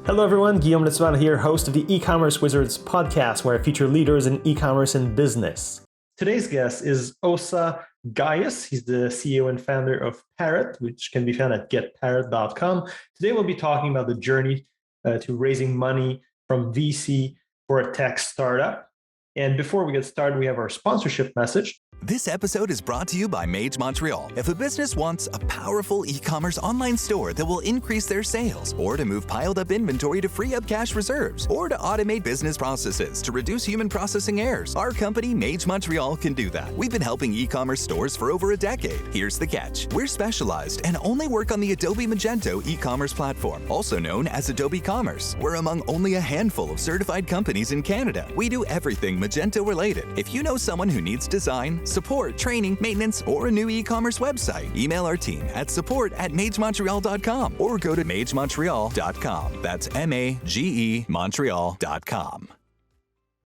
Hello everyone, Guillaume Nesvana here, host of the E-Commerce Wizards podcast, where I feature leaders in e-commerce and business. Today's guest is Osa Gaius. He's the CEO and founder of Parrot, which can be found at getparrot.com. Today we'll be talking about the journey to raising money from VC for a tech startup. And before we get started, we have our sponsorship message. This episode is brought to you by MageMontreal. If a business wants a powerful e-commerce online store that will increase their sales, or to move piled up inventory to free up cash reserves, or to automate business processes to reduce human processing errors, our company, MageMontreal, can do that. We've been helping e-commerce stores for over a decade. Here's the catch. We're specialized and only work on the Adobe Magento e-commerce platform, also known as Adobe Commerce. We're among only a handful of certified companies in Canada. We do everything Magento related. If you know someone who needs design, support, training, maintenance, or a new e-commerce website, email our team at support@MageMontreal.com or go to MageMontreal.com. That's MAGE Montreal.com.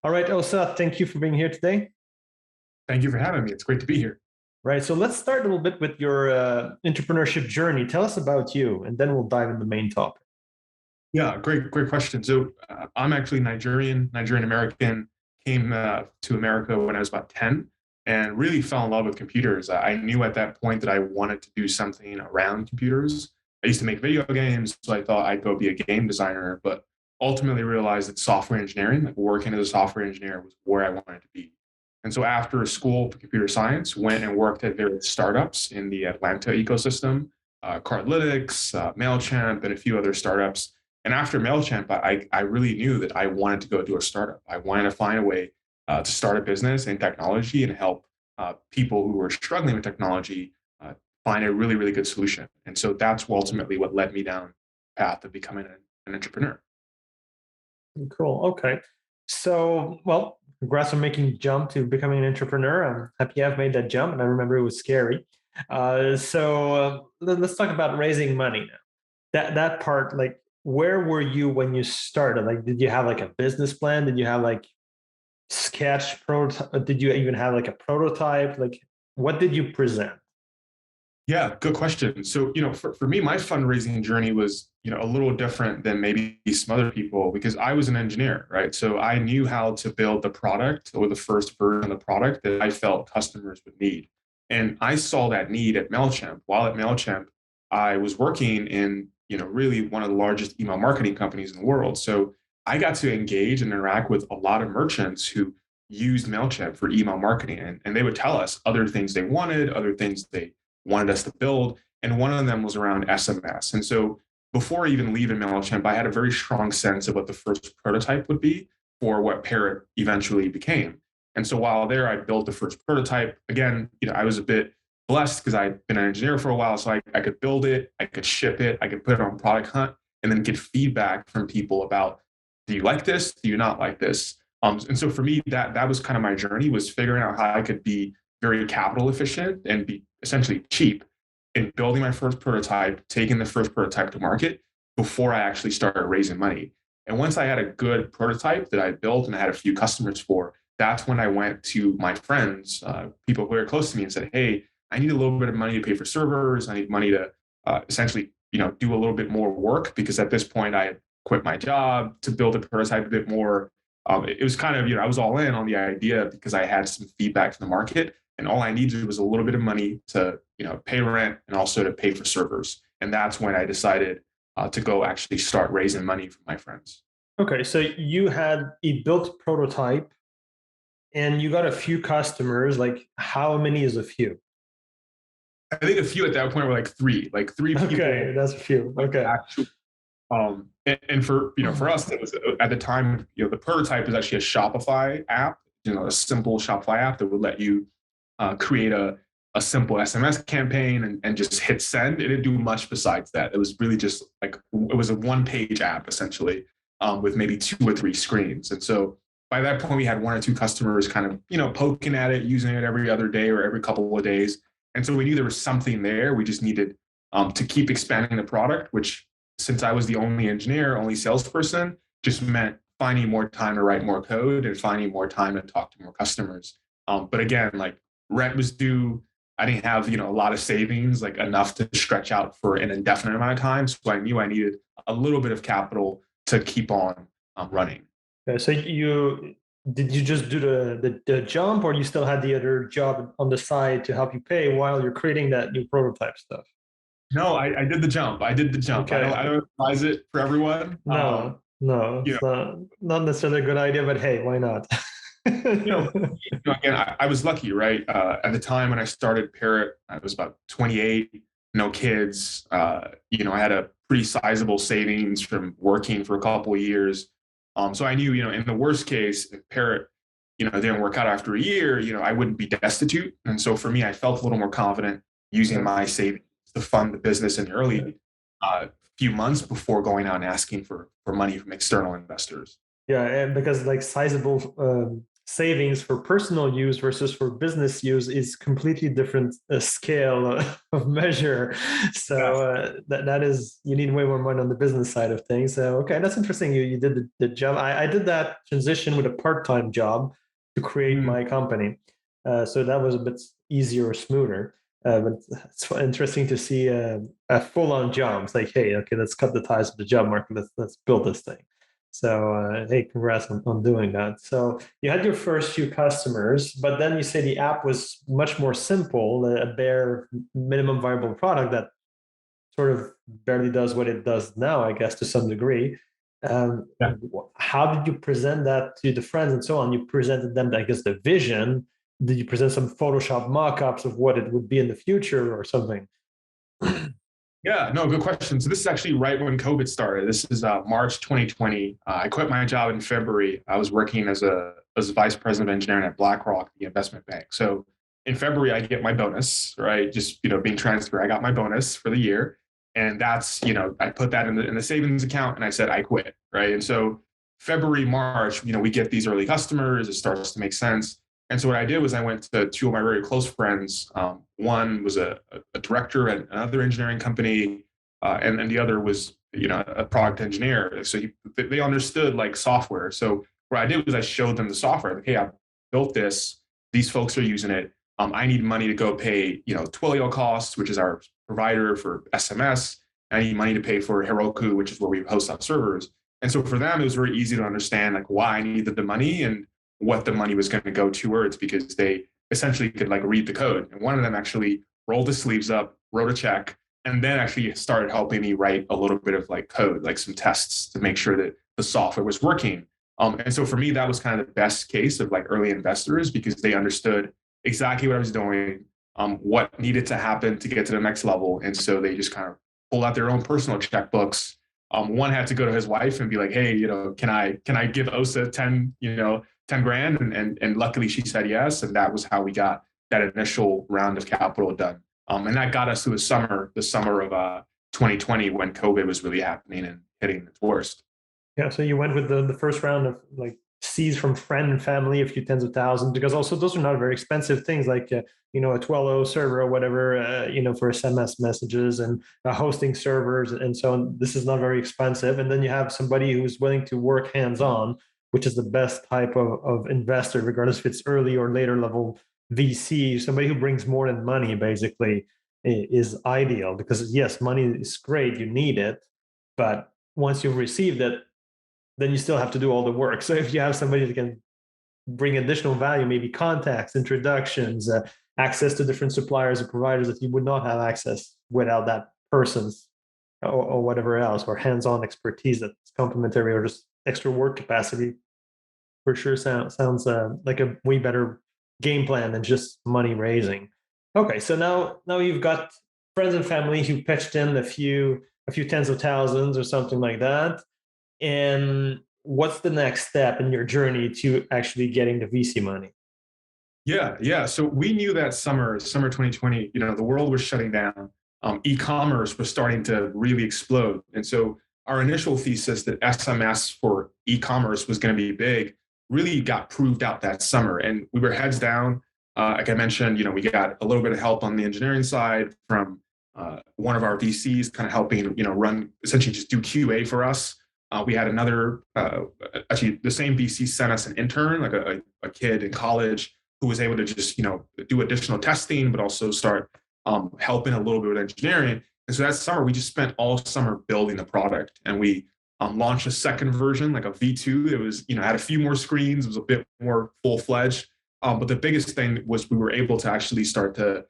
All right, Osa, thank you for being here today. Thank you for having me. It's great to be here. Right, so let's start a little bit with your entrepreneurship journey. Tell us about you, and then we'll dive into the main topic. Yeah, great question. So I'm actually Nigerian American, came to America when I was about 10. And really fell in love with computers. I knew at that point that I wanted to do something around computers. I used to make video games, so I thought I'd go be a game designer, but ultimately realized that software engineering, like working as a software engineer, was where I wanted to be. And so after school for computer science, went and worked at various startups in the Atlanta ecosystem, Cardlytics, MailChimp, and a few other startups. And after MailChimp, I really knew that I wanted to go do a startup. I wanted to find a way to start a business in technology and help people who were struggling with technology find a really, really good solution. And so that's ultimately what led me down the path of becoming an entrepreneur. Cool. Okay. So, well, congrats on making the jump to becoming an entrepreneur. I'm happy I've made that jump, and I remember it was scary. Let's talk about raising money now. That part, like, where were you when you started? Like, did you have like a business plan? Did you have like sketch prototype? Did you even have like a prototype? Like, what did you present? Yeah, good question. So, for me, my fundraising journey was, a little different than maybe some other people because I was an engineer, right? So I knew how to build the product or the first version of the product that I felt customers would need. And I saw that need at MailChimp. While at MailChimp, I was working in, really one of the largest email marketing companies in the world. So I got to engage and interact with a lot of merchants who used MailChimp for email marketing. And they would tell us other things they wanted, other things they wanted us to build. And one of them was around SMS. And so before even leaving MailChimp, I had a very strong sense of what the first prototype would be for what Parrot eventually became. And so while there, I built the first prototype. Again, I was a bit blessed because I'd been an engineer for a while. So I could build it, I could ship it, I could put it on Product Hunt, and then get feedback from people about, do you like this? Do you not like this? And so for me, that was kind of my journey, was figuring out how I could be very capital efficient and be essentially cheap in building my first prototype, taking the first prototype to market before I actually started raising money. And once I had a good prototype that I built and I had a few customers for, that's when I went to my friends, people who are close to me, and said, hey, I need a little bit of money to pay for servers. I need money to essentially, do a little bit more work, because at this point I had quit my job to build a prototype a bit more. It was kind of, I was all in on the idea because I had some feedback from the market, and all I needed was a little bit of money to, pay rent and also to pay for servers. And that's when I decided to go actually start raising money from my friends. Okay, so you had a built prototype and you got a few customers. Like, how many is a few? I think a few at that point were like three people. Okay, that's a few. Okay. Actually, and for for us, it was, at the time, the prototype was actually a Shopify app, a simple Shopify app that would let you create a simple SMS campaign and just hit send. It didn't do much besides that. It was really just like, it was a one-page app essentially, with maybe 2 or 3 screens. And so by that point, we had 1 or 2 customers kind of poking at it, using it every other day or every couple of days. And so we knew there was something there. We just needed to keep expanding the product, which, since I was the only engineer, only salesperson, just meant finding more time to write more code and finding more time to talk to more customers. But again, like, rent was due. I didn't have, a lot of savings, like enough to stretch out for an indefinite amount of time. So I knew I needed a little bit of capital to keep on running. So did you just do the jump, or you still had the other job on the side to help you pay while you're creating that new prototype stuff? No, I did the jump. I did the jump. Okay. I don't advise it for everyone. No, You it's not necessarily a good idea, but hey, why not? know, again, I was lucky, right? At the time when I started Parrot, I was about 28, no kids. I had a pretty sizable savings from working for a couple of years. So I knew, in the worst case, if Parrot, didn't work out after a year, I wouldn't be destitute. And so for me, I felt a little more confident using my savings to fund the business in the early few months before going out and asking for money from external investors. Yeah, and because like sizable savings for personal use versus for business use is completely different scale of measure. So that is, you need way more money on the business side of things. So okay, that's interesting. You did the job. I did that transition with a part-time job to create my company. So that was a bit easier or smoother. But it's interesting to see a full-on job. It's like, hey, okay, let's cut the ties with the job market. Let's build this thing. So, hey, congrats on doing that. So you had your first few customers, but then you say the app was much more simple, a bare minimum viable product that sort of barely does what it does now, I guess, to some degree. How did you present that to the friends and so on? You presented them, I guess, the vision. Did you present some Photoshop mock-ups of what it would be in the future or something? Yeah, no, good question. So this is actually right when COVID started. This is March 2020. I quit my job in February. I was working as a vice president of engineering at BlackRock, the investment bank. So in February, I get my bonus, right? Just being transparent, I got my bonus for the year, and that's I put that in the savings account, and I said I quit, right? And so February, March, we get these early customers. It starts to make sense. And so what I did was I went to two of my very close friends. One was a director at another engineering company, and the other was a product engineer. So they understood like software. So what I did was I showed them the software. Like, hey, I built this. These folks are using it. I need money to go pay Twilio costs, which is our provider for SMS. I need money to pay for Heroku, which is where we host our servers. And so for them, it was very easy to understand like why I needed the money and what the money was going to go towards, because they essentially could like read the code. And one of them actually rolled his sleeves up, wrote a check, and then actually started helping me write a little bit of like code, like some tests to make sure that the software was working. And so for me, that was kind of the best case of like early investors, because they understood exactly what I was doing, what needed to happen to get to the next level. And so they just kind of pulled out their own personal checkbooks. One had to go to his wife and be like, hey, can I give Osa 10 grand? And luckily she said yes. And that was how we got that initial round of capital done. And that got us through the summer of 2020, when COVID was really happening and hitting its worst. Yeah. So you went with the first round of like seeds from friend and family, a few tens of thousands, because also those are not very expensive things like, a Twilio server or whatever, for SMS messages and hosting servers and so on. This is not very expensive. And then you have somebody who's willing to work hands-on, which is the best type of investor, regardless if it's early or later level VC. Somebody who brings more than money basically is ideal, because yes, money is great, you need it, but once you've received it, then you still have to do all the work. So if you have somebody that can bring additional value, maybe contacts, introductions, access to different suppliers or providers that you would not have access without that person's or whatever else, or hands-on expertise that's complementary or just extra work capacity, for sure sounds like a way better game plan than just money raising. Okay, so now you've got friends and family who pitched in a few tens of thousands or something like that. And what's the next step in your journey to actually getting the VC money? Yeah. So we knew that summer 2020, the world was shutting down. E-commerce was starting to really explode. And so our initial thesis that SMS for e-commerce was going to be big really got proved out that summer. And we were heads down. Like I mentioned, we got a little bit of help on the engineering side from one of our VCs kind of helping, run, essentially just do QA for us. We had another, actually the same VC sent us an intern, like a kid in college who was able to just, do additional testing, but also start helping a little bit with engineering. And so that summer, we just spent all summer building the product. And we launched a second version, like a V2. It was, had a few more screens. It was a bit more full-fledged. But the biggest thing was we were able to actually start to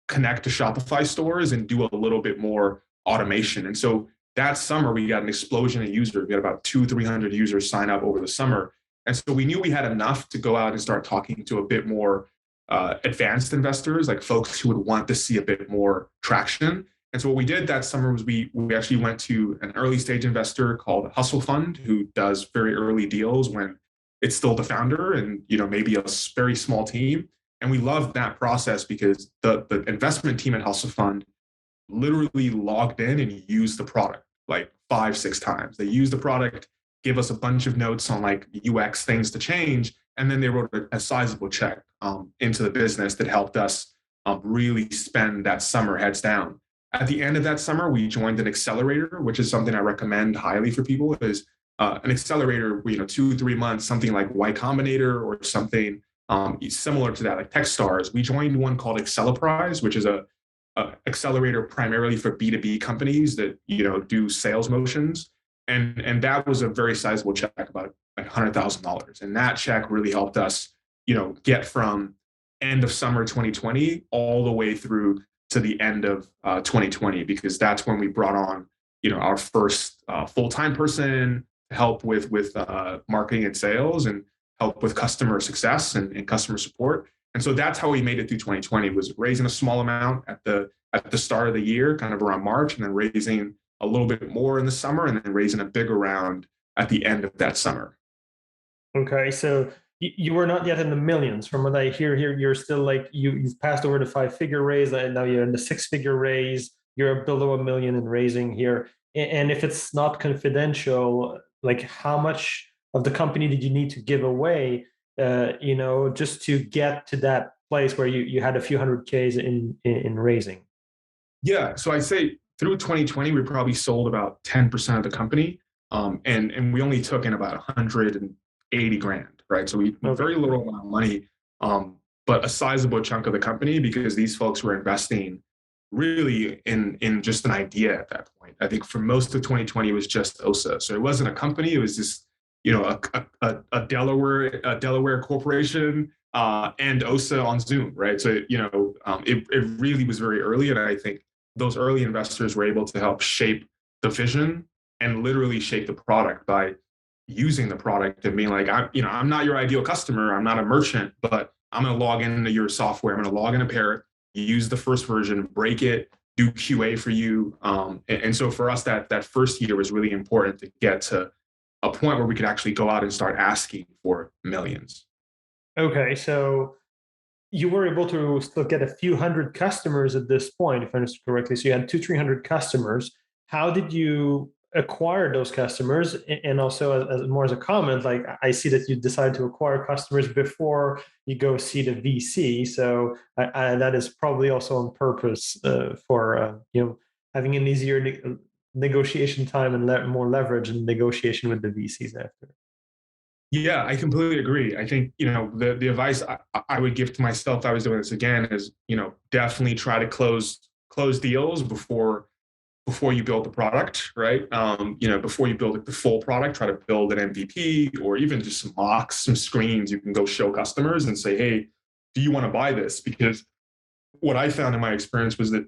connect to Shopify stores and do a little bit more automation. And so that summer, we got an explosion of users. We had about 300 users sign up over the summer. And so we knew we had enough to go out and start talking to a bit more advanced investors, like folks who would want to see a bit more traction. And so what we did that summer was we actually went to an early stage investor called Hustle Fund, who does very early deals when it's still the founder and maybe a very small team. And we loved that process because the investment team at Hustle Fund literally logged in and used the product like 5-6 times. They used the product, gave us a bunch of notes on like UX things to change, and then they wrote a sizable check into the business that helped us really spend that summer heads down. At the end of that summer, we joined an accelerator, which is something I recommend highly for people. Is an accelerator, 2-3 months, something like Y Combinator or something similar to that, like Techstars. We joined one called Acceleprise, which is a accelerator primarily for B2B companies that do sales motions, and that was a very sizable check, about like $100,000, and that check really helped us, get from end of summer 2020 all the way through to the end of 2020, because that's when we brought on, our first full-time person to help with marketing and sales and help with customer success and customer support. And so that's how we made it through 2020, was raising a small amount at the start of the year, kind of around March, and then raising a little bit more in the summer, and then raising a bigger round at the end of that summer. Okay, so you were not yet in the millions. From what I hear here, you're still like you've passed over the 5-figure raise, and now you're in the 6-figure raise. You're below $1 million in raising here. And if it's not confidential, like how much of the company did you need to give away, just to get to that place where you had a few hundred Ks in raising? Yeah, so I'd say through 2020, we probably sold about 10% of the company, and we only took in about 180 grand, right? So we very little amount of money, but a sizable chunk of the company, because these folks were investing really in just an idea at that point. I think for most of 2020, it was just Osa. So it wasn't a company; it was just a Delaware corporation and Osa on Zoom, right? So it really was very early, and I think those early investors were able to help shape the vision and literally shape the product by using the product and being like, I'm not your ideal customer, I'm not a merchant, but I'm going to log into your software, I'm going to log into Parrot, use the first version, break it, do QA for you. And so for us, that first year was really important to get to a point where we could actually go out and start asking for millions. Okay, so you were able to still get a few hundred customers at this point, if I understood correctly. So you had 200-300 customers. How did you acquire those customers? And also, as more as a comment, like I see that you decided to acquire customers before you go see the VC. So that is probably also on purpose for having an easier negotiation time and more leverage in negotiation with the VCs after. Yeah, I completely agree. I think, the advice I would give to myself if I was doing this again is, definitely try to close deals before you build the product, right? Before you build the full product, try to build an MVP or even just some mocks, some screens you can go show customers and say, hey, do you want to buy this? Because what I found in my experience was that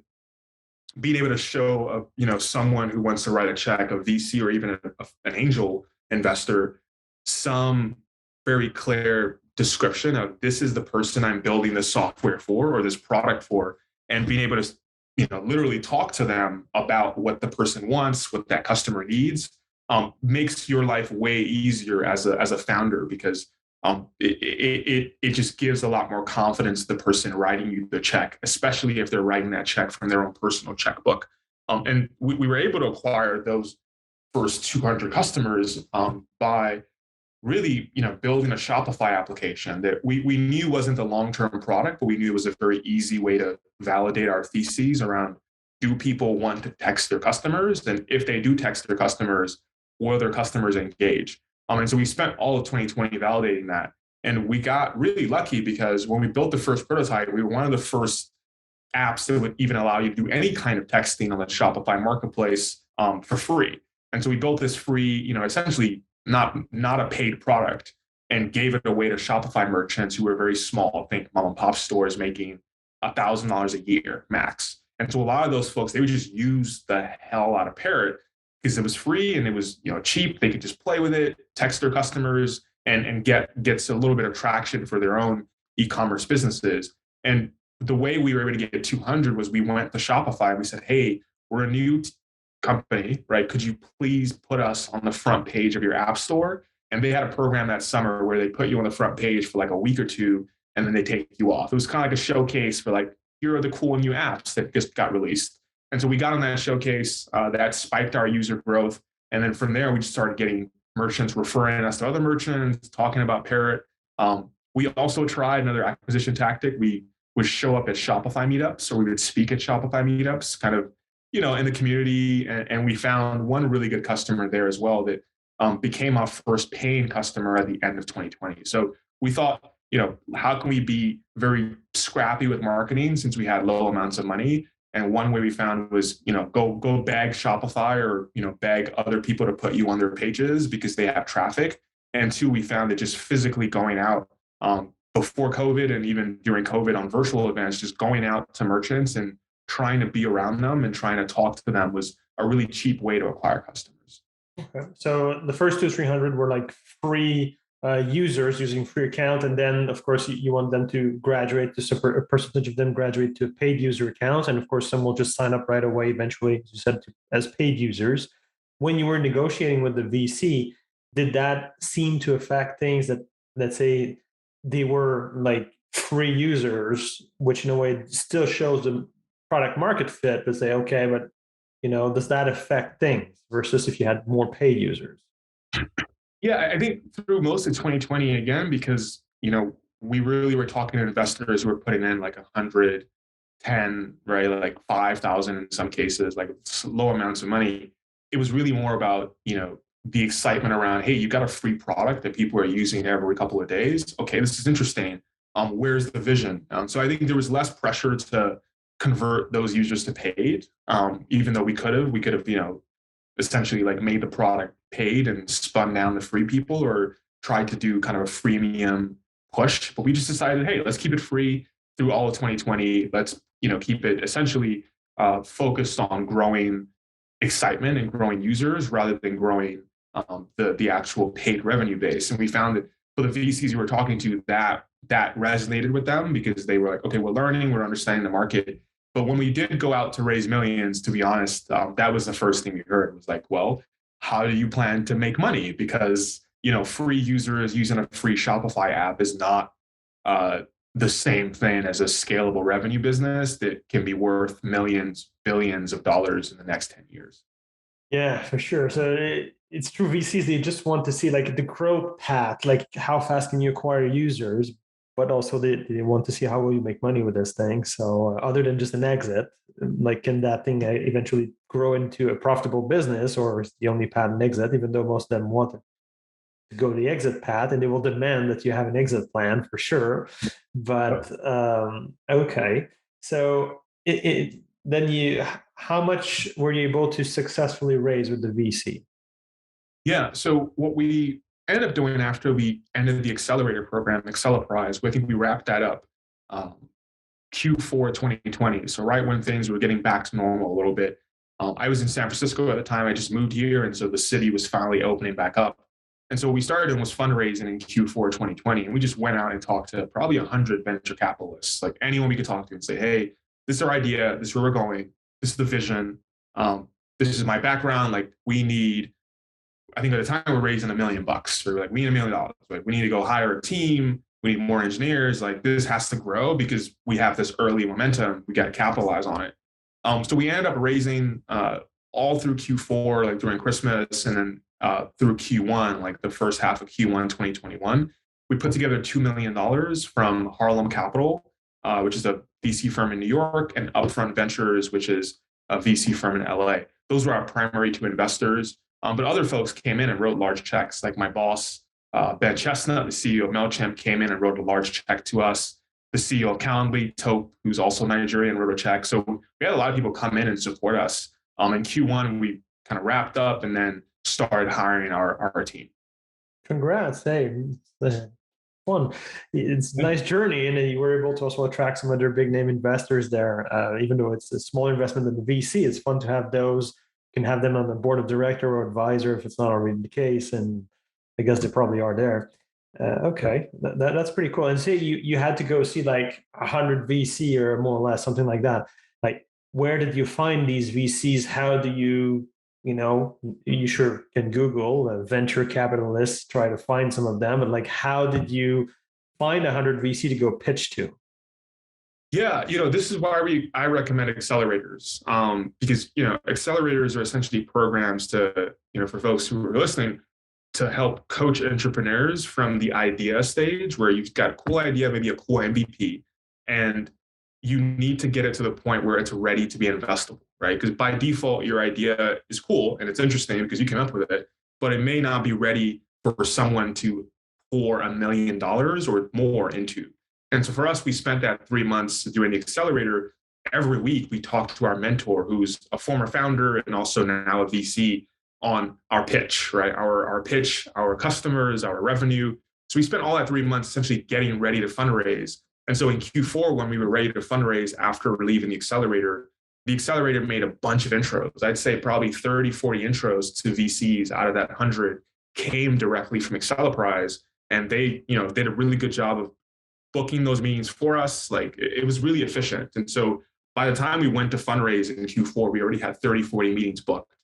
being able to show someone who wants to write a check, a VC or even an angel investor, some very clear description of this is the person I'm building this software for or this product for, and being able to literally talk to them about what the person wants, what that customer needs, makes your life way easier as a founder, because it just gives a lot more confidence to the person writing you the check, especially if they're writing that check from their own personal checkbook. And we were able to acquire those first 200 customers by really, building a Shopify application that we knew wasn't a long-term product, but we knew it was a very easy way to validate our theses around, do people want to text their customers? And if they do text their customers, will their customers engage? And so we spent all of 2020 validating that. And we got really lucky because when we built the first prototype, we were one of the first apps that would even allow you to do any kind of texting on the Shopify marketplace for free. And so we built this free, essentially not a paid product, and gave it away to Shopify merchants who were very small. Think mom and pop stores making $1,000 a year max. And so a lot of those folks, they would just use the hell out of Parrot because it was free and it was cheap. They could just play with it, text their customers, and gets a little bit of traction for their own e-commerce businesses. And the way we were able to get 200 was we went to Shopify and we said, hey, we're a new company, right? Could you please put us on the front page of your app store? And they had a program that summer where they put you on the front page for like a week or two, and then they take you off. It was kind of like a showcase for like, here are the cool new apps that just got released. And so we got on that showcase, that spiked our user growth. And then from there, we just started getting merchants referring us to other merchants, talking about Parrot. We also tried another acquisition tactic. We would show up at Shopify meetups, or we would speak at Shopify meetups, kind of, in the community. And we found one really good customer there as well that became our first paying customer at the end of 2020. So we thought, how can we be very scrappy with marketing since we had low amounts of money? And one way we found was, go beg Shopify or, beg other people to put you on their pages because they have traffic. And two, we found that just physically going out before COVID and even during COVID on virtual events, just going out to merchants and trying to be around them and trying to talk to them was a really cheap way to acquire customers. Okay. So the first 300 were like free users using free account. And then, of course, you want them to graduate to a percentage of them graduate to paid user accounts. And of course, some will just sign up right away eventually, as you said, as paid users. When you were negotiating with the VC, did that seem to affect things that, let's say, they were like free users, which in a way still shows the product market fit, but say, okay, but does that affect things versus if you had more paid users? Yeah, I think through most of 2020, again, because, we really were talking to investors who were putting in like 110, right? Like 5,000 in some cases, like low amounts of money. It was really more about, the excitement around, hey, you got a free product that people are using every couple of days. Okay, this is interesting. Where's the vision? So I think there was less pressure to convert those users to paid, even though we could have, essentially like made the product paid and spun down the free people or tried to do kind of a freemium push. But we just decided, hey, let's keep it free through all of 2020. Let's, keep it essentially focused on growing excitement and growing users rather than growing the actual paid revenue base. And we found that for the VCs we were talking to, that resonated with them because they were like, okay, we're learning, we're understanding the market. But when we did go out to raise millions, to be honest, that was the first thing we heard. It was like, well, how do you plan to make money? Because, free users using a free Shopify app is not the same thing as a scalable revenue business that can be worth millions, billions of dollars in the next 10 years. Yeah, for sure. So it's true. VCs, they just want to see like the growth path, like how fast can you acquire users, but also they want to see how will you make money with this thing. So other than just an exit, like can that thing eventually grow into a profitable business, or is the only path an exit, even though most of them want to go the exit path and they will demand that you have an exit plan for sure. But okay. So then how much were you able to successfully raise with the VC? Yeah. So what we ended up doing after we ended the accelerator program, Acceleprise, I think we wrapped that up Q4 2020. So right when things were getting back to normal a little bit. I was in San Francisco at the time. I just moved here. And so the city was finally opening back up. And so what we started was fundraising in Q4 2020. And we just went out and talked to probably 100 venture capitalists, like anyone we could talk to and say, hey, this is our idea. This is where we're going. This is the vision. This is my background. Like we need, I think at the time we're raising $1 million. So we're like, we need $1 million. Like we need to go hire a team. We need more engineers. Like this has to grow because we have this early momentum. We got to capitalize on it. So we ended up raising all through Q4, like during Christmas, and then through Q1, like the first half of Q1 2021. We put together $2 million from Harlem Capital, which is a VC firm in New York, and Upfront Ventures, which is a VC firm in LA. Those were our primary two investors. But other folks came in and wrote large checks. Like my boss, Ben Chestnut, the CEO of MailChimp, came in and wrote a large check to us. The CEO of Calendly, Tope, who's also Nigerian, wrote a check. So we had a lot of people come in and support us. In Q1, we kind of wrapped up and then started hiring our team. Congrats. Hey, it's fun. It's a Yeah. nice journey. And then you were able to also attract some other big name investors there. Even though it's a smaller investment than the VC, it's fun to have those. You can have them on the board of director or advisor if it's not already the case. And I guess they probably are there. Okay, that's pretty cool. And say you had to go see like 100 VC or more or less, something like that. Like, where did you find these VCs? How do you, you sure can Google venture capitalists, try to find some of them, but like, how did you find 100 VC to go pitch to? Yeah, this is why I recommend accelerators, because accelerators are essentially programs to for folks who are listening to help coach entrepreneurs from the idea stage where you've got a cool idea, maybe a cool MVP, and you need to get it to the point where it's ready to be investable, right? Because by default, your idea is cool and it's interesting because you came up with it, but it may not be ready for someone to pour $1 million or more into. And so for us, we spent that 3 months doing the accelerator. Every week, we talked to our mentor, who's a former founder and also now a VC, on our pitch, right? Our pitch, our customers, our revenue. So we spent all that 3 months essentially getting ready to fundraise. And so in Q4, when we were ready to fundraise after leaving the accelerator made a bunch of intros. I'd say probably 30, 40 intros to VCs out of that 100 came directly from Acceleprise. And they, did a really good job of booking those meetings for us. Like it was really efficient. And so by the time we went to fundraise in Q4, we already had 30, 40 meetings booked.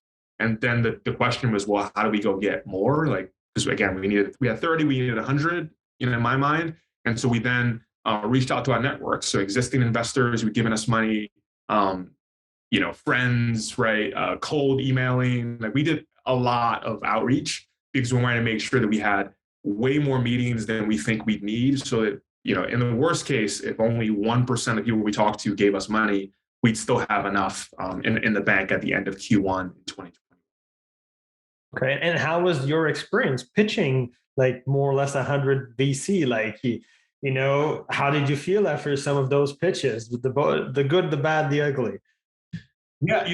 And then the question was, well, how do we go get more? Like, because again, we had 30, we needed 100, in my mind. And so we then reached out to our network. So existing investors who'd given us money, friends, right? Cold emailing. Like we did a lot of outreach because we wanted to make sure that we had way more meetings than we think we'd need so that, in the worst case, if only 1% of people we talked to gave us money, we'd still have enough in the bank at the end of Q1 in 2020. Okay. And how was your experience pitching like more or less 100 VC? Like, how did you feel after some of those pitches? The good, the bad, the ugly? Yeah,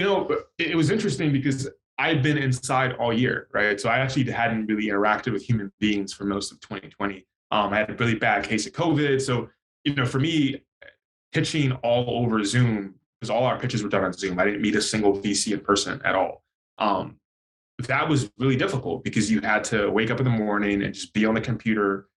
it was interesting because I'd been inside all year, right? So I actually hadn't really interacted with human beings for most of 2020. I had a really bad case of COVID. So, for me, pitching all over Zoom, because all our pitches were done on Zoom. I didn't meet a single VC in person at all. That was really difficult because you had to wake up in the morning and just be on the computer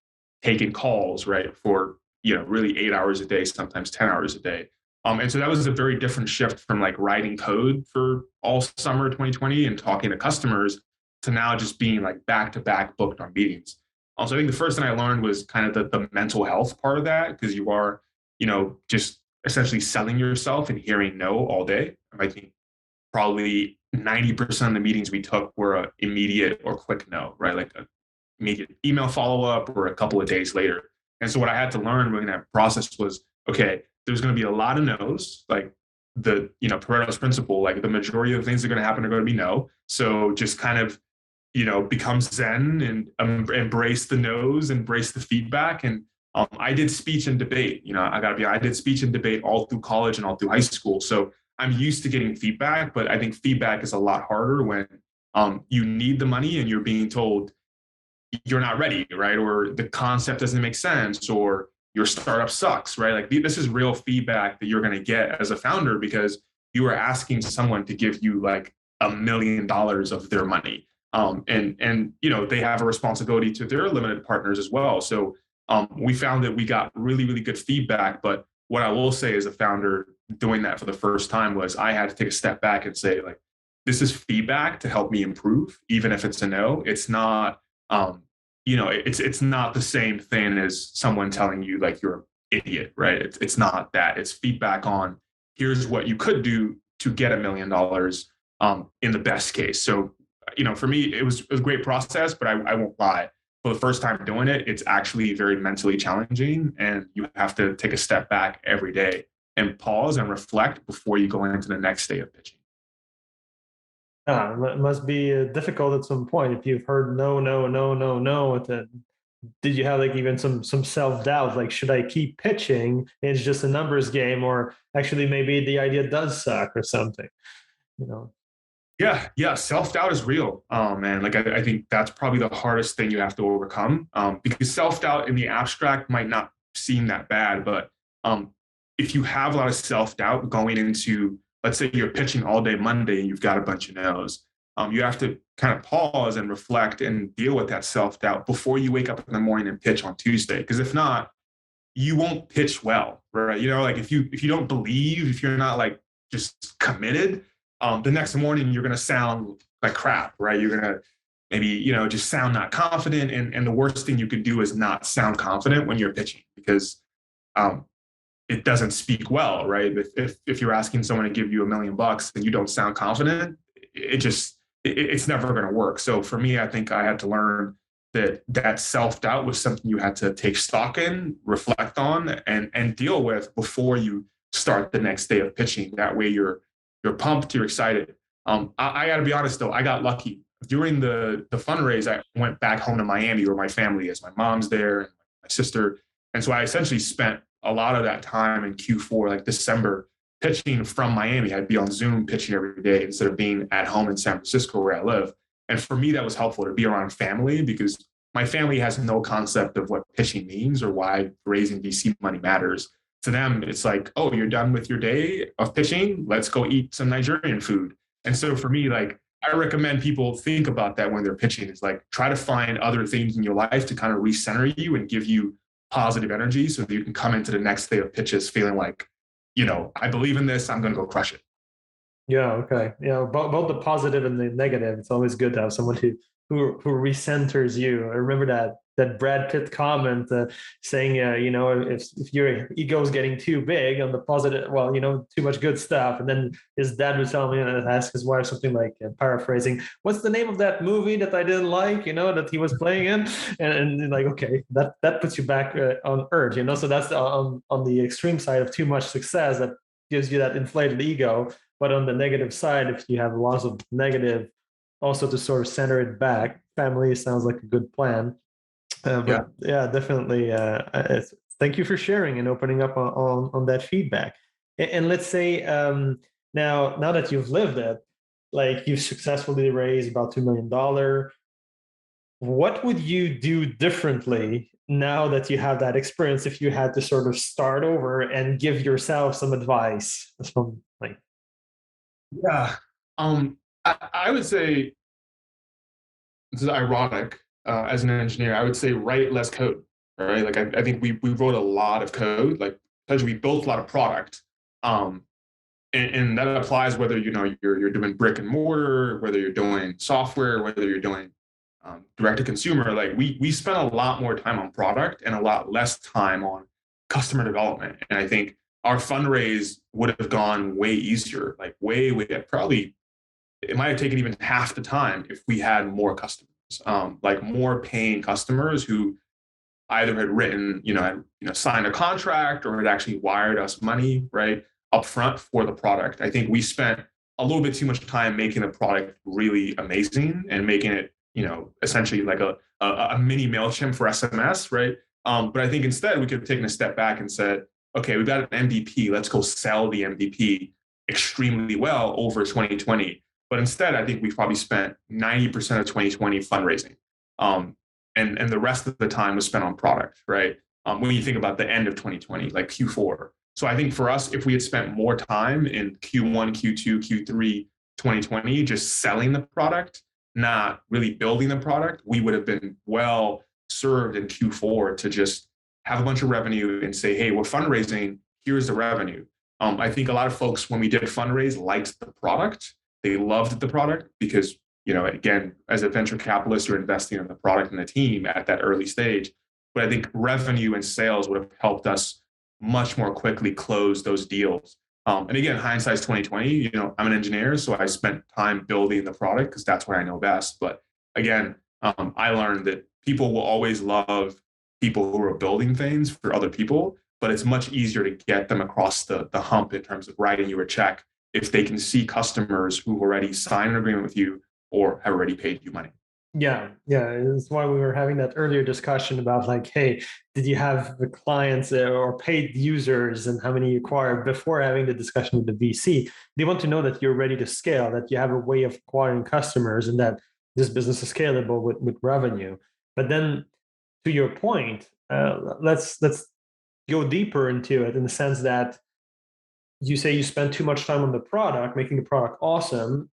taking calls, right? For, really 8 hours a day, sometimes 10 hours a day. And so that was a very different shift from like writing code for all summer 2020 and talking to customers to now just being like back to back booked on meetings. Also, I think the first thing I learned was kind of the mental health part of that because you are, just essentially selling yourself and hearing no all day. I think probably 90% of the meetings we took were a immediate or quick no, right? Like a immediate email follow-up or a couple of days later. And so what I had to learn during that process was, okay, there's going to be a lot of no's, like the, Parrot's principle, like the majority of the things that are going to happen are going to be no. So just kind of, become zen and embrace the no's, embrace the feedback. And I did speech and debate, I did speech and debate all through college and all through high school. So I'm used to getting feedback, but I think feedback is a lot harder when you need the money and you're being told you're not ready, right? Or the concept doesn't make sense, or your startup sucks, right? Like this is real feedback that you're going to get as a founder because you are asking someone to give you like $1 million of their money. And they have a responsibility to their limited partners as well. So we found that we got really, really good feedback. But what I will say as a founder doing that for the first time was I had to take a step back and say, like, this is feedback to help me improve, even if it's a no. It's not, it's not the same thing as someone telling you like you're an idiot, right? It's not that. It's feedback on here's what you could do to get $1 million in the best case. So, for me, it was a great process, but I won't lie. For the first time doing it, it's actually very mentally challenging, and you have to take a step back every day and pause and reflect before you go into the next day of pitching. It must be difficult at some point if you've heard no, no, no, no, no. Did you have like even some self doubt? Like, should I keep pitching? It's just a numbers game, or actually maybe the idea does suck or something. You know. Yeah. Self-doubt is real. Man, like I think that's probably the hardest thing you have to overcome. Because self-doubt in the abstract might not seem that bad, but um, if you have a lot of self-doubt going into, let's say you're pitching all day Monday and you've got a bunch of no's, you have to kind of pause and reflect and deal with that self-doubt before you wake up in the morning and pitch on Tuesday. Because if not, you won't pitch well, right? Like if you don't believe, if you're not like just committed, the next morning you're gonna sound like crap, right? You're gonna maybe just sound not confident, and the worst thing you could do is not sound confident when you're pitching because um, it doesn't speak well, right? If you're asking someone to give you $1 million and you don't sound confident, it's never going to work. So for me, I think I had to learn that self-doubt was something you had to take stock in, reflect on, and deal with before you start the next day of pitching. That way you're pumped, you're excited. I got to be honest though, I got lucky during the fundraise. I went back home to Miami where my family is. My mom's there, and my sister, and so I essentially spent a lot of that time in Q4, like December, pitching from Miami. I'd be on Zoom pitching every day instead of being at home in San Francisco where I live. And for me, that was helpful to be around family because my family has no concept of what pitching means or why raising VC money matters. To them, it's like, oh, you're done with your day of pitching. Let's go eat some Nigerian food. And so for me, like, I recommend people think about that when they're pitching. Is like try to find other things in your life to kind of recenter you and give you positive energy so that you can come into the next day of pitches feeling like, I believe in this, I'm going to go crush it. Yeah. Okay. Yeah. Both the positive and the negative. It's always good to have someone who recenters you. I remember that Brad Pitt comment saying, if your ego is getting too big on the positive, well, too much good stuff. And then his dad would tell me and ask his wife something like, paraphrasing, "What's the name of that movie that I didn't like? That he was playing in?" And like, okay, that puts you back on earth. So that's on the extreme side of too much success that gives you that inflated ego. But on the negative side, if you have lots of negative, also to sort of center it back, family sounds like a good plan. Yeah. But yeah, definitely. Thank you for sharing and opening up on that feedback. And let's say now that you've lived it, like you've successfully raised about $2 million, what would you do differently now that you have that experience if you had to sort of start over and give yourself some advice? Some like Yeah. I would say this is ironic. As an engineer, I would say write less code. Right? Like I think we wrote a lot of code. Like essentially, we built a lot of product. And that applies whether you're doing brick and mortar, whether you're doing software, whether you're doing direct to consumer. Like we spent a lot more time on product and a lot less time on customer development. And I think our fundraise would have gone way easier, like way probably it might have taken even half the time if we had more customers, like more paying customers who either had written, signed a contract or had actually wired us money, right, upfront for the product. I think we spent a little bit too much time making the product really amazing and making it, essentially like a mini MailChimp for SMS, right? But I think instead we could have taken a step back and said, okay, we've got an MVP. Let's go sell the MVP extremely well over 2020. But instead, I think we probably spent 90% of 2020 fundraising. And the rest of the time was spent on product, right? When you think about the end of 2020, like Q4. So I think for us, if we had spent more time in Q1, Q2, Q3, 2020, just selling the product, not really building the product, we would have been well served in Q4 to just have a bunch of revenue and say, hey, we're fundraising, here's the revenue. I think a lot of folks, when we did fundraise, liked the product. They loved the product because, again, as a venture capitalist, you're investing in the product and the team at that early stage. But I think revenue and sales would have helped us much more quickly close those deals. And again, hindsight's 2020. I'm an engineer, so I spent time building the product because that's what I know best. But again, I learned that people will always love people who are building things for other people, but it's much easier to get them across the hump in terms of writing you a check if they can see customers who already signed an agreement with you or have already paid you money. Yeah. It's why we were having that earlier discussion about like, hey, did you have the clients or paid users and how many you acquired before having the discussion with the VC? They want to know that you're ready to scale, that you have a way of acquiring customers, and that this business is scalable with revenue. But then, to your point, let's go deeper into it in the sense that you say you spend too much time on the product, making the product awesome,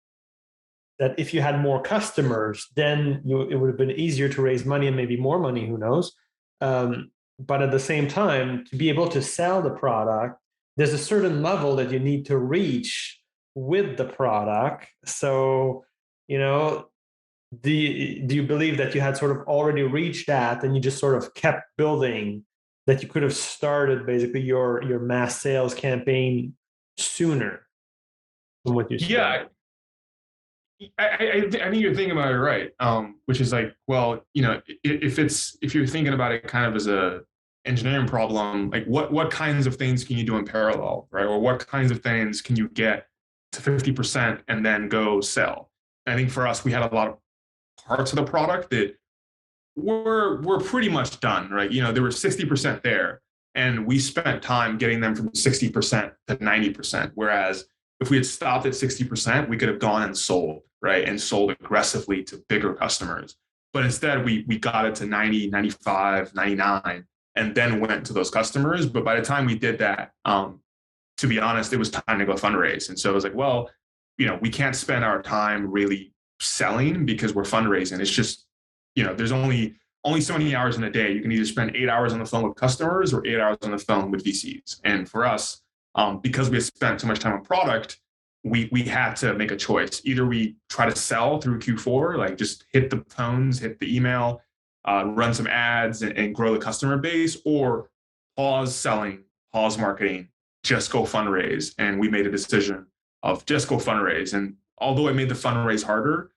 that if you had more customers, then it would have been easier to raise money and maybe more money, who knows? But at the same time, to be able to sell the product, there's a certain level that you need to reach with the product. So, you know, do you believe that you had sort of already reached that and you just sort of kept building, that you could have started basically your mass sales campaign sooner than what you said? Yeah, I think you're thinking about it right. Which is like, well, if you're thinking about it kind of as a engineering problem, like what kinds of things can you do in parallel, right? Or what kinds of things can you get to 50% and then go sell? And I think for us, we had a lot of parts of the product that were pretty much done, right? There were 60% there, and we spent time getting them from 60% to 90%. Whereas if we had stopped at 60%, we could have gone and sold, right? And sold aggressively to bigger customers. But instead, we got it to 90, 95, 99, and then went to those customers. But by the time we did that, to be honest, it was time to go fundraise. And so I was like, well, we can't spend our time really selling because we're fundraising. It's just, there's only so many hours in a day. You can either spend 8 hours on the phone with customers or 8 hours on the phone with VCs. And for us, because we had spent so much time on product, we had to make a choice. Either we try to sell through Q4, like just hit the phones, hit the email, run some ads and grow the customer base, or pause selling, pause marketing, just go fundraise. And we made a decision of just go fundraise. And although it made the fundraise harder,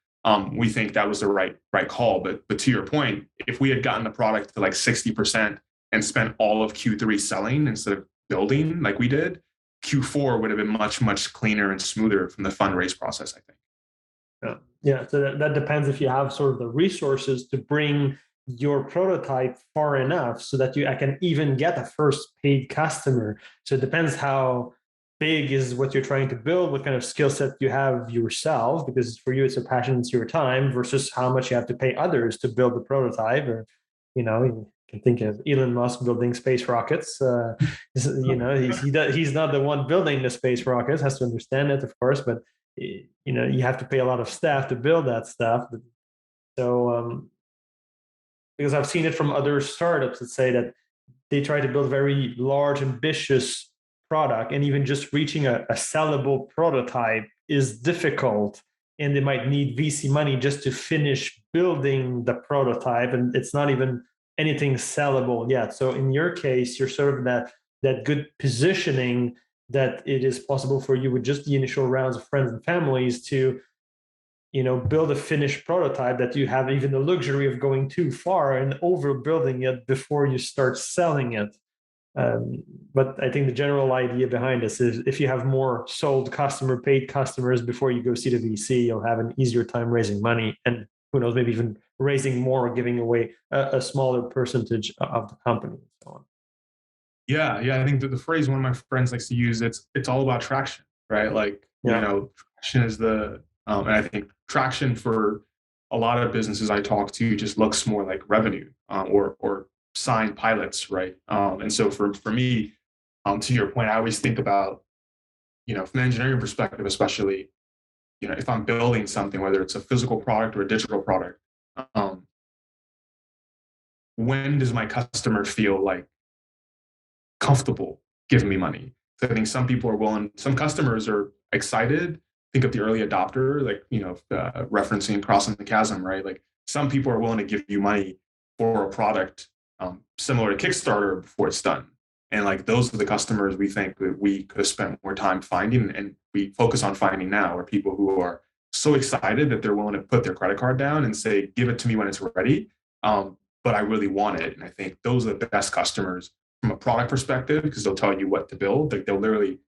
we think that was the right call. But to your point, if we had gotten the product to like 60% and spent all of Q3 selling instead of building like we did, Q4 would have been much cleaner and smoother from the fundraise process, I think. Yeah. So that depends if you have sort of the resources to bring your prototype far enough so that I can even get a first paid customer. So it depends how big is what you're trying to build, what kind of skill set you have yourself, because for you it's a passion, it's your time, versus how much you have to pay others to build the prototype. Or, you can think of Elon Musk building space rockets. He's not the one building the space rockets, has to understand it, of course, but you have to pay a lot of staff to build that stuff. So because I've seen it from other startups that say that they try to build very large, ambitious product, and even just reaching a sellable prototype is difficult, and they might need VC money just to finish building the prototype, and it's not even anything sellable yet. So in your case, you're sort of that good positioning that it is possible for you with just the initial rounds of friends and families to build a finished prototype, that you have even the luxury of going too far and overbuilding it before you start selling it. But I think the general idea behind this is if you have more sold paid customers before you go see the VC, you'll have an easier time raising money, and who knows, maybe even raising more or giving away a smaller percentage of the company and so on. Yeah. I think that the phrase one of my friends likes to use, it's all about traction, right? Like, traction is and I think traction for a lot of businesses I talk to just looks more like revenue, or signed pilots, right? And so for me, to your point, I always think about, from an engineering perspective, especially, if I'm building something, whether it's a physical product or a digital product, when does my customer feel like comfortable giving me money? So I think some customers are excited. Think of the early adopter, like, referencing Crossing the Chasm, right? Like some people are willing to give you money for a product similar to Kickstarter before it's done. And like those are the customers we think that we could have spent more time finding, and we focus on finding now, are people who are so excited that they're willing to put their credit card down and say, give it to me when it's ready. But I really want it. And I think those are the best customers from a product perspective, because they'll tell you what to build. Like they'll literally,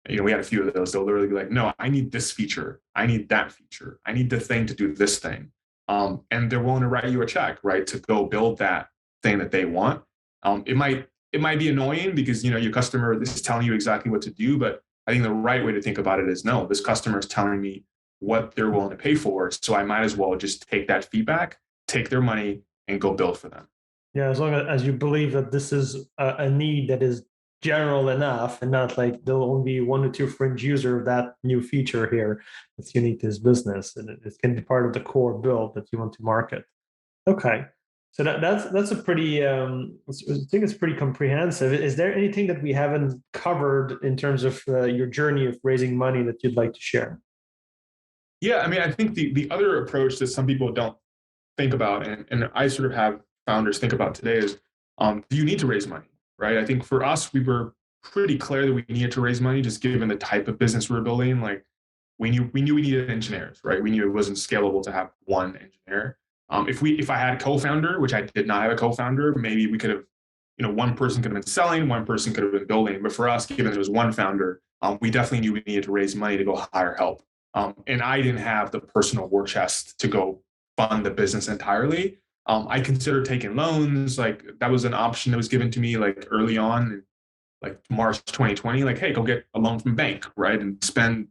we had a few of those. They'll literally be like, no, I need this feature. I need that feature. I need the thing to do this thing. and they're willing to write you a check, right, to go build that thing that they want. It might be annoying because your customer is telling you exactly what to do, but I think the right way to think about it is no, this customer is telling me what they're willing to pay for, so I might as well just take that feedback, take their money, and go build for them. Yeah, as long as you believe that this is a need that is general enough and not like there'll only be one or two fringe user of that new feature here that's unique to this business, and it can be part of the core build that you want to market. Okay. So that's a pretty I think it's pretty comprehensive. Is there anything that we haven't covered in terms of your journey of raising money that you'd like to share? Yeah, I mean, I think the other approach that some people don't think about, and I sort of have founders think about today is, do you need to raise money, right? I think for us, we were pretty clear that we needed to raise money, just given the type of business we were building. Like we knew we needed engineers, right? We knew it wasn't scalable to have one engineer. If I had a co-founder, which I did not have a co-founder, maybe we could have, one person could have been selling, one person could have been building. But for us, given there was one founder, we definitely knew we needed to raise money to go hire help. And I didn't have the personal war chest to go fund the business entirely. I considered taking loans. Like that was an option that was given to me like early on, like March 2020. Like, hey, go get a loan from a bank, right, and spend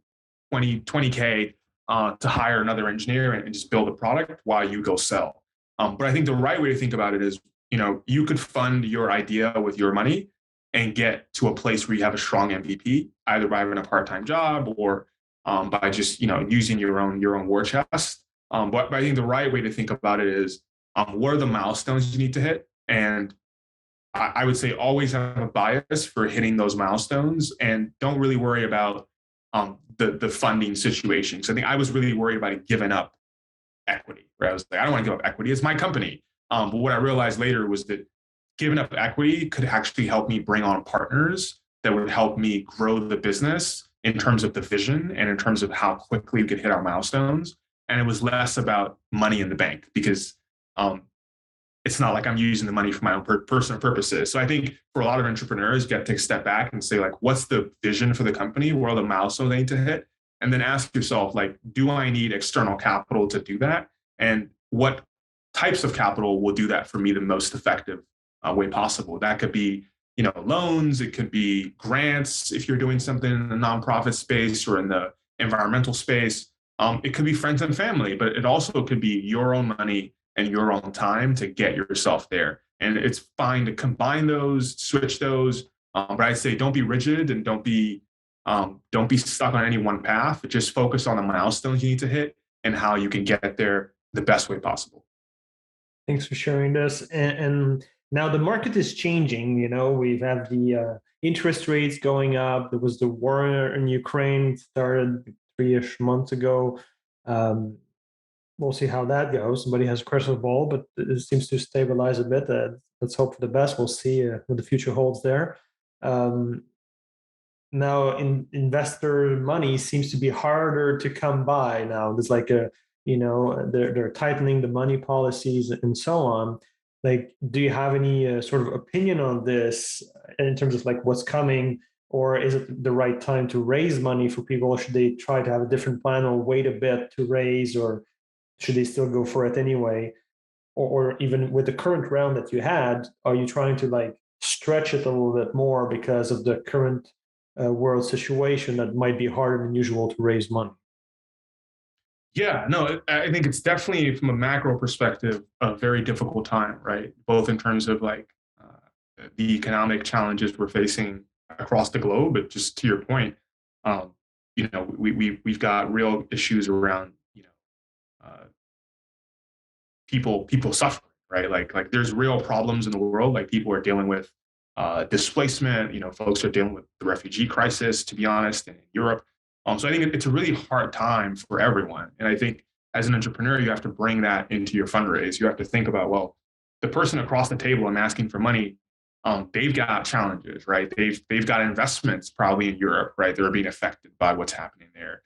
20K to hire another engineer and just build a product while you go sell. But I think the right way to think about it is, you could fund your idea with your money and get to a place where you have a strong MVP, either by having a part-time job or by just using your own war chest. But I think the right way to think about it is, what are the milestones you need to hit? And I would say always have a bias for hitting those milestones, and don't really worry about the funding situation. Because I think I was really worried about giving up equity. Right? I was like, I don't want to give up equity. It's my company. But what I realized later was that giving up equity could actually help me bring on partners that would help me grow the business in terms of the vision and in terms of how quickly we could hit our milestones. And it was less about money in the bank because it's not like I'm using the money for my own personal purposes. So I think for a lot of entrepreneurs, you got to take a step back and say, like, what's the vision for the company? What are the milestones they need to hit? And then ask yourself, like, do I need external capital to do that? And what types of capital will do that for me the most effective way possible? That could be, loans. It could be grants if you're doing something in the nonprofit space or in the environmental space. It could be friends and family, but it also could be your own money and your own time to get yourself there. And it's fine to combine those, switch those. But I'd say don't be rigid and don't be stuck on any one path. But just focus on the milestones you need to hit and how you can get there the best way possible. Thanks for sharing this. And now the market is changing. We've had the interest rates going up. There was the war in Ukraine started 3-ish months ago. We'll see how that goes. Somebody has a crystal ball, but it seems to stabilize a bit. Let's hope for the best. We'll see what the future holds there. Now, investor money seems to be harder to come by now. There's like they're tightening the money policies and so on. Like, do you have any sort of opinion on this in terms of like what's coming? Or is it the right time to raise money for people? Or should they try to have a different plan or wait a bit to raise, or should they still go for it anyway? Or even with the current round that you had, are you trying to like stretch it a little bit more because of the current world situation that might be harder than usual to raise money? Yeah, no, I think it's definitely from a macro perspective a very difficult time, right? Both in terms of like the economic challenges we're facing across the globe, but just to your point, we've got real issues around people suffering, right? Like there's real problems in the world. Like people are dealing with displacement. Folks are dealing with the refugee crisis, to be honest, in Europe. So I think it's a really hard time for everyone. And I think as an entrepreneur, you have to bring that into your fundraise. You have to think about, well, the person across the table I'm asking for money, they've got challenges, right? They've got investments probably in Europe, right? They're being affected by what's happening there.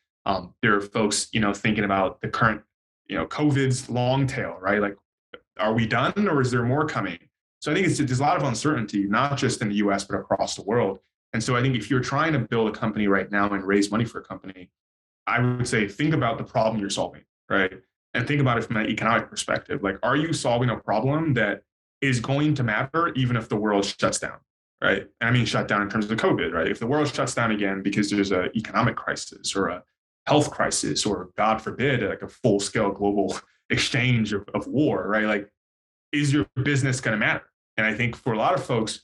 There are folks, thinking about the current, COVID's long tail, right? Like, are we done or is there more coming? So I think there's a lot of uncertainty, not just in the US, but across the world. And so I think if you're trying to build a company right now and raise money for a company, I would say think about the problem you're solving, right? and think about it from an economic perspective. Like, are you solving a problem that is going to matter even if the world shuts down, right? And I mean, shut down in terms of COVID, right? If the world shuts down again because there's an economic crisis or a health crisis, or God forbid, like a full scale global exchange of war, right? Like, is your business going to matter? And I think for a lot of folks,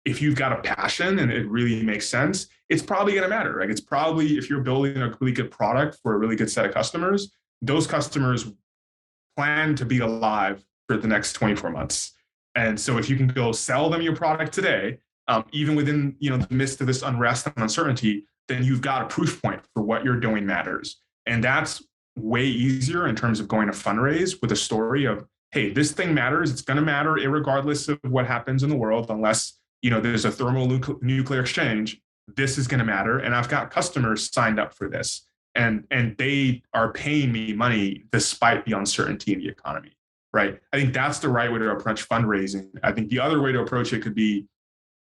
if you've got a passion and it really makes sense, it's probably going to matter. Like, it's probably, if you're building a really good product for a really good set of customers, those customers plan to be alive for the next 24 months. And so if you can go sell them your product today, even within the midst of this unrest and uncertainty, then you've got a proof point for what you're doing matters. And that's way easier in terms of going to fundraise with a story of, hey, this thing matters. It's going to matter regardless of what happens in the world, unless there's a thermonuclear exchange. This is going to matter, and I've got customers signed up for this, and they are paying me money despite the uncertainty in the economy. Right? I think that's the right way to approach fundraising. I think the other way to approach it could be,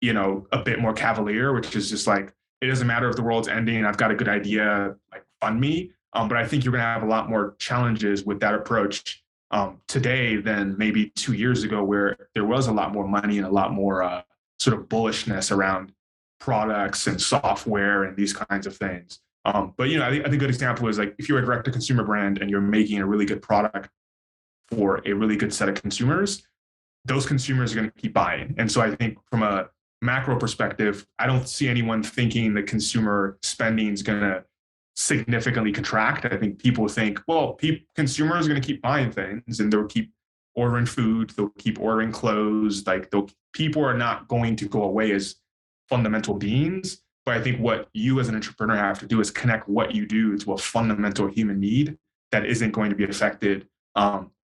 a bit more cavalier, which is just like, it doesn't matter if the world's ending, I've got a good idea, like, fund me. But I think you're going to have a lot more challenges with that approach today than maybe 2 years ago, where there was a lot more money and a lot more sort of bullishness around products and software and these kinds of things. But I think a good example is, like, if you're a direct-to-consumer brand and you're making a really good product for a really good set of consumers, those consumers are going to keep buying. And so I think from a macro perspective, I don't see anyone thinking that consumer spending is going to significantly contract. I think people think, well, consumers are going to keep buying things, and they'll keep ordering food, they'll keep ordering clothes. Like, people are not going to go away as fundamental beings. But I think what you as an entrepreneur have to do is connect what you do to a fundamental human need that isn't going to be affected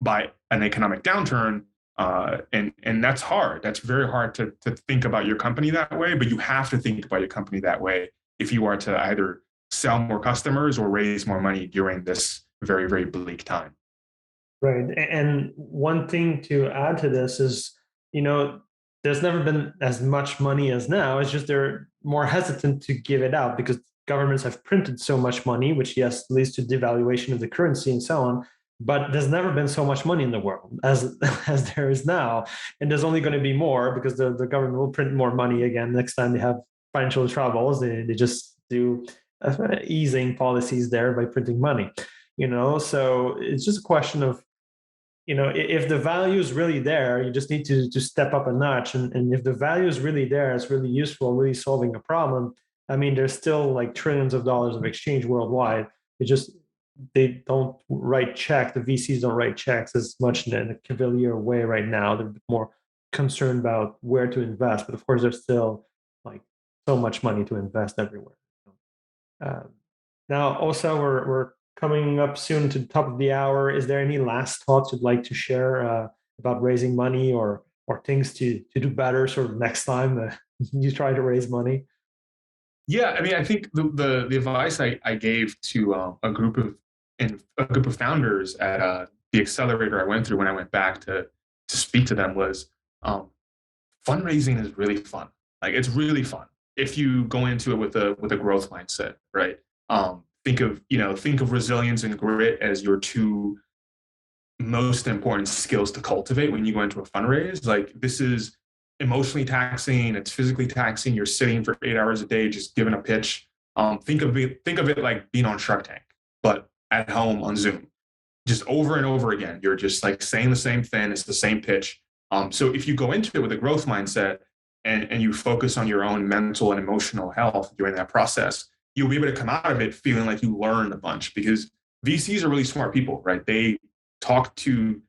by an economic downturn. And that's hard. That's very hard to think about your company that way, but you have to think about your company that way if you are to either sell more customers or raise more money during this very, very bleak time. Right. And one thing to add to this is, there's never been as much money as now. It's just they're more hesitant to give it out because governments have printed so much money, which, yes, leads to devaluation of the currency and so on. But there's never been so much money in the world as there is now. And there's only going to be more because the government will print more money again next time they have financial troubles. They just do easing policies there by printing money, So it's just a question of, if the value is really there, you just need to step up a notch. And if the value is really there, it's really useful, really solving a problem. I mean, there's still like trillions of dollars of exchange worldwide. They don't write checks. The VCs don't write checks as much in a cavalier way right now. They're more concerned about where to invest. But of course, there's still like so much money to invest everywhere. Now, Osa, we're coming up soon to the top of the hour. Is there any last thoughts you'd like to share about raising money or things to do better sort of next time you try to raise money? Yeah, I mean, I think the advice I gave to a group of founders at the accelerator I went through when I went back to speak to them was fundraising is really fun. Like, it's really fun if you go into it with a growth mindset, right? Think of resilience and grit as your two most important skills to cultivate when you go into a fundraise. Like, this is emotionally taxing, it's physically taxing. You're sitting for 8 hours a day just giving a pitch. Think of it like being on Shark Tank, but at home on Zoom, just over and over again. You're just like saying the same thing. It's the same pitch. So if you go into it with a growth mindset and you focus on your own mental and emotional health during that process, you'll be able to come out of it feeling like you learned a bunch, because VCs are really smart people, right? They talk to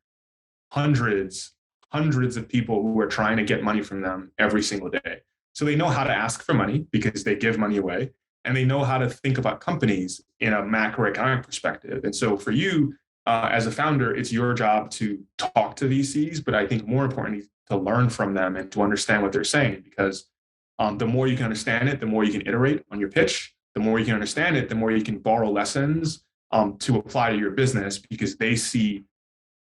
hundreds of people who are trying to get money from them every single day. So they know how to ask for money because they give money away, and they know how to think about companies in a macroeconomic perspective. And so for you as a founder, it's your job to talk to VCs, but I think more importantly, to learn from them and to understand what they're saying, because the more you can understand it, the more you can iterate on your pitch. The more you can understand it, the more you can borrow lessons to apply to your business, because they see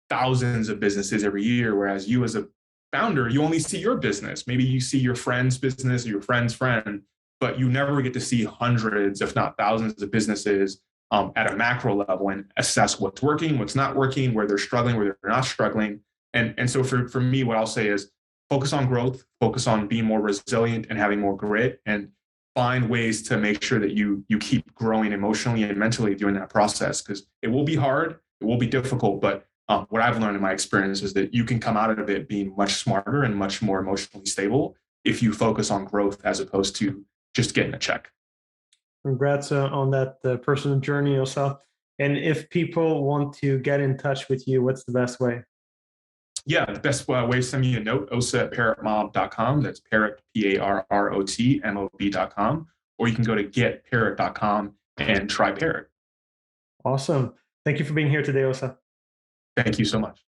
thousands of businesses every year, whereas you as a founder, you only see your business. Maybe you see your friend's business or your friend's friend, but you never get to see hundreds, if not thousands of businesses at a macro level and assess what's working, what's not working, where they're struggling, where they're not struggling. And so for me, what I'll say is focus on growth, focus on being more resilient and having more grit, and find ways to make sure that you keep growing emotionally and mentally during that process, because it will be hard, it will be difficult, but what I've learned in my experience is that you can come out of it being much smarter and much more emotionally stable if you focus on growth as opposed to just getting a check. Congrats on that personal journey, Osa. And if people want to get in touch with you, what's the best way? Yeah, the best way is send me a note, osa@parrotmob.com. That's Parrot, PARROTMOB.com. Or you can go to getparrot.com and try Parrot. Awesome. Thank you for being here today, Osa. Thank you so much.